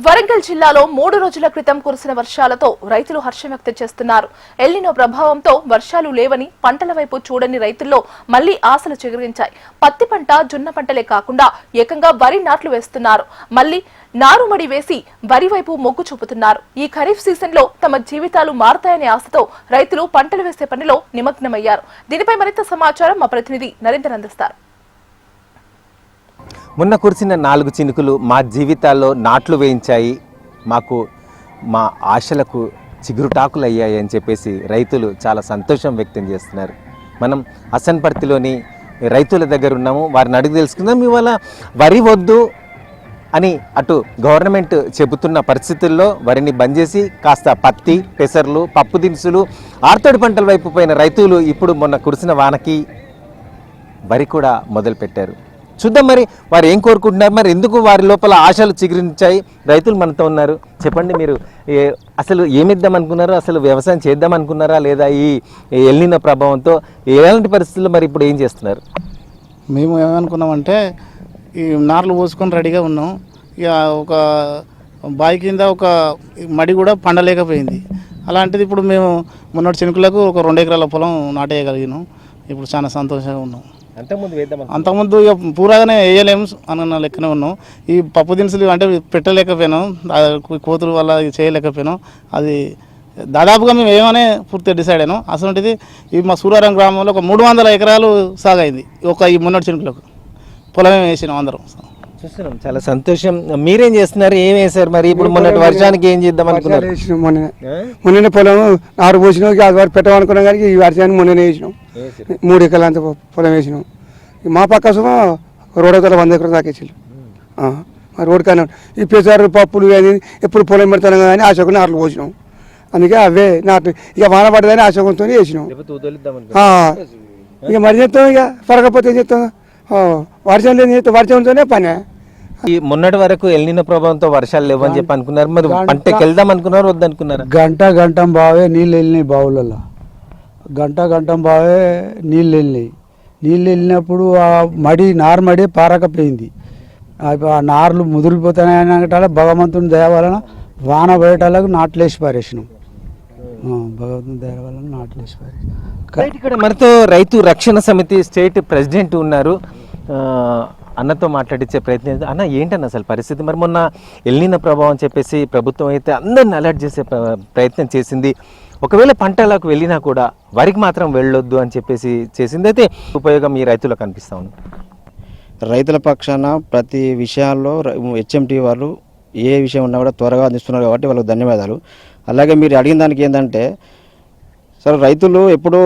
వరంగల్ జిల్లాలో 3 రోజుల క్రితం కురిసిన వర్షాలతో రైతులు హర్షం వ్యక్తం చేస్తున్నారు. ఎల్నినో ప్రభావంతో వర్షాలు లేవని పంటల వైపు చూడని రైతుల్లో మళ్లీ ఆశలు చిగురించాయి. పత్తి పంట, జొన్న పంటలే కాకుండా ఏకంగా వరి నాట్లు వేస్తున్నారు. మళ్లీ నారుమడి వేసి వరి వైపు మొగ్గు చూపుతున్నారు. ఈ ఖరీఫ్ సీజన్లో తమ జీవితాలు మారతాయనే ఆశతో రైతులు పంటలు వేసే పనిలో నిమగ్నమయ్యారు. దీనిపై మరింత సమాచారం మా ప్రతినిధి నరేందర్ అందిస్తారు. మొన్న కురిసిన 4 చినుకులు మా జీవితాల్లో నాట్లు వేయించాయి, మాకు మా ఆశలకు చిగురుటాకులు అయ్యాయి అని చెప్పేసి రైతులు చాలా సంతోషం వ్యక్తం చేస్తున్నారు. మనం అసన్పర్తిలోని రైతుల దగ్గర ఉన్నాము, వారిని అడిగి తెలుసుకుందాం. ఇవాళ వరి వద్దు అని అటు గవర్నమెంట్ చెబుతున్న పరిస్థితుల్లో వరిని బంద్ చేసి కాస్త పత్తి, పెసర్లు, పప్పు దినుసులు, ఆర్తడి పంటల వైపు పోయిన రైతులు ఇప్పుడు మొన్న కురిసిన వానకి వరి కూడా మొదలుపెట్టారు. చూద్దాం మరి వారు ఏం కోరుకుంటున్నారు, మరి ఎందుకు వారి లోపల ఆశలు చిగురించాయి. రైతులు మనతో ఉన్నారు. చెప్పండి, మీరు అసలు ఏమిద్దాం అనుకున్నారు? అసలు వ్యవసాయం చేద్దాం అనుకున్నారా లేదా? ఈ ఎల్నినో ప్రభావంతో ఎలాంటి పరిస్థితుల్లో మరి ఇప్పుడు ఏం చేస్తున్నారు? మేము ఏమనుకున్నామంటే ఈ నార్లు పోసుకొని రెడీగా ఉన్నాం. ఇక ఒక బావి కింద ఒక మడి కూడా పండలేకపోయింది. అలాంటిది ఇప్పుడు మేము మొన్నటి చినుకులకు ఒక 2 ఎకరాల పొలం నాటేయగలిగినాం. ఇప్పుడు చాలా సంతోషంగా ఉన్నాం. అంతకుముందు ఇక పూరాగానే వేయలేము అన్న లెక్కనే ఉన్నాం. ఈ పప్పు దినుసులు అంటే పెట్టలేకపోయినాం, కోతుల వల్ల చేయలేకపోయినాం. అది దాదాపుగా మేము ఏమనే పూర్తిగా డిసైడ్ అయినాం. అసలుంటిది ఈ మా సూరారం గ్రామంలో ఒక 300 ఎకరాలు సాగైంది ఈ మొన్నటి చినుకులకు. పొలమే వేసినాం అందరం. చూస్తున్నాం, చాలా సంతోషం. మీరేం చేస్తున్నారు, ఏం వేసారు మరి? ఇప్పుడు మొన్నటి వర్షానికి ఏం చేద్దాం అనుకున్నారు? మొన్న పొలం నారు పోసినాం, అది వరకు పెట్టామనుకున్నాం కానీ ఈ వర్షానికి మొన్ననే వేసినాం. 3 ఎకరాలు అంత పొలం వేసినాం. మా పక్క సుమా 2 ఎకరాలు 100 ఎకరాలు దాకేసారు. రోడ్ కానీ ఈ పెసరు పప్పులు కానీ ఎప్పుడు పొలం పెడతాను కానీ ఆశకు నాట్లు పోసినాం. అందుకే అవే నాట్లు ఇక వాన పడ్డదని ఆశకంతో వేసినాం. ఇక మరి చెప్తాం, ఇక పరగపోతే ఏం చెప్తాం, వర్షం లేని చెప్తాం, వర్షంతోనే పని. ఈ మొన్నటి వరకు ఎల్నినో ప్రభావంతో వర్షాలు లేవని చెప్పి అనుకున్నారు. మరి పంటకి వెళ్దాం అనుకున్నారు, వద్దనుకున్నారు? గంటం బావే నీళ్ళు వెళ్ళినాయి బావులలో. గంటం బావే నీళ్ళు వెళ్ళినాయి. నీళ్ళు వెళ్ళినప్పుడు ఆ నార్మడి పారకపోయింది. ఆ నార్లు ముదిరిపోతాయనగటాల భగవంతుని దయ వలన వాన పడేటాలకు నాట్లేసి పారేసినాం. భగవంతుని దయ వలన నాట్లేసి పారేసినాం. ఇక్కడ మనతో రైతు రక్షణ సమితి స్టేట్ ప్రెసిడెంట్ ఉన్నారు. అన్నతో మాట్లాడించే ప్రయత్నం. అన్న, ఏంటన్న అసలు పరిస్థితి? మరి మొన్న ఎల్నినో ప్రభావం చెప్పేసి ప్రభుత్వం అయితే అందరిని అలర్ట్ చేసే ప్రయత్నం చేసింది. ఒకవేళ పంటలకు వెళ్ళినా కూడా వరికి మాత్రం వెళ్ళొద్దు అని చెప్పేసి చేసింది. అయితే ఉపయోగం ఈ రైతులకు కనిపిస్తూ ఉంది. రైతుల పక్షాన ప్రతి విషయాల్లో హెచ్ఎంటీ వాళ్ళు ఏ విషయం ఉన్నా కూడా త్వరగా అందిస్తున్నారు కాబట్టి వాళ్ళకి ధన్యవాదాలు. అలాగే మీరు అడిగిన దానికి ఏంటంటే, సరే రైతులు ఎప్పుడూ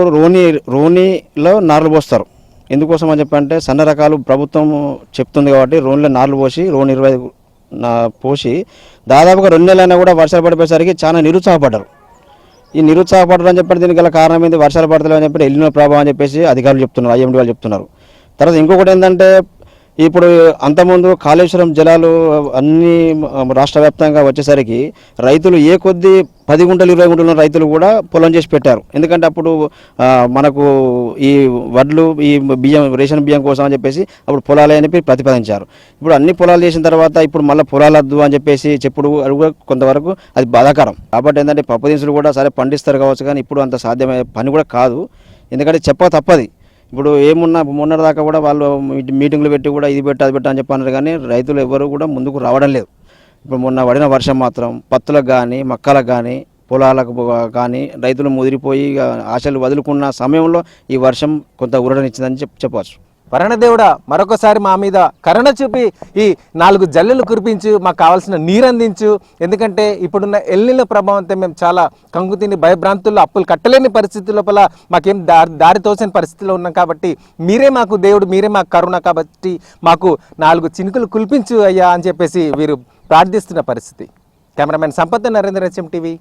రోనీలో నార్లు పోస్తారు. ఎందుకోసం అని చెప్పంటే సన్న రకాలు ప్రభుత్వం చెప్తుంది కాబట్టి రోన్లో నార్లు పోసి రోన్ 20 పోసి దాదాపుగా 2 నెలలైనా కూడా వర్షాలు పడిపోయేసరికి చాలా నిరుత్సాహపడ్డారు. ఈ నిరుత్సాహపడడం అని చెప్పంటే దీనికి గల కారణం ఏంటి? వర్షాలు పడతలేవు అని చెప్పి ఎల్నినో ప్రభావం అని చెప్పేసి అధికారులు చెప్తున్నారు, ఐఎండీ వాళ్ళు చెప్తున్నారు. తర్వాత ఇంకొకటి ఏంటంటే, ఇప్పుడు అంతకుముందు కాళేశ్వరం జలాలు అన్ని రాష్ట్ర వ్యాప్తంగా వచ్చేసరికి రైతులు ఏ కొద్ది 10 గుంటలు 20 గుంటలు రైతులు కూడా పొలం చేసి పెట్టారు. ఎందుకంటే అప్పుడు మనకు ఈ వడ్లు, ఈ బియ్యం, రేషన్ బియ్యం కోసం అని చెప్పేసి అప్పుడు పొలాలే అని చెప్పి ప్రతిపాదించారు. ఇప్పుడు అన్ని పొలాలు చేసిన తర్వాత ఇప్పుడు మళ్ళీ పొలాలద్దు అని చెప్పేసి చెప్పుడు కూడా కొంతవరకు అది బాధాకరం. కాబట్టి ఏంటంటే పప్పు దినుసులు కూడా సరే పండిస్తారు కావచ్చు, కానీ ఇప్పుడు అంత సాధ్యమయ్యే పని కూడా కాదు. ఎందుకంటే చెప్పక తప్పది. ఇప్పుడు ఏమున్నా మొన్నటిదాకా కూడా వాళ్ళు మీటింగ్లు పెట్టి కూడా ఇది పెట్టు అది పెట్టు అని చెప్పన్నారు, కానీ రైతులు ఎవరు కూడా ముందుకు రావడం లేదు. ఇప్పుడు మొన్న పడిన వర్షం మాత్రం పత్తులకు కానీ మక్కలకు కానీ పొలాలకు కానీ రైతులు ముదిరిపోయి ఆశలు వదులుకున్న సమయంలో ఈ వర్షం కొంత ఊరటనిచ్చిందని చెప్పవచ్చు. వరణదేవుడా, మరొకసారి మా మీద కరుణ చూపి ఈ 4 జల్లులు కురిపించు, మాకు కావాల్సిన నీరు అందించు. ఎందుకంటే ఇప్పుడున్న ఎల్నినో ప్రభావంతో మేము చాలా కంగుతిని భయభ్రాంతుల్లో అప్పులు కట్టలేని పరిస్థితి లోపల మాకేం దారి తోచని పరిస్థితిలో ఉన్నాం. కాబట్టి మీరే మాకు దేవుడు, మీరే మాకు కరుణ, కాబట్టి మాకు 4 చినుకులు కుల్పించు అయ్యా అని చెప్పేసి వీరు ప్రార్థిస్తున్న పరిస్థితి. Cameraman Sampath, Narendra, HM TV.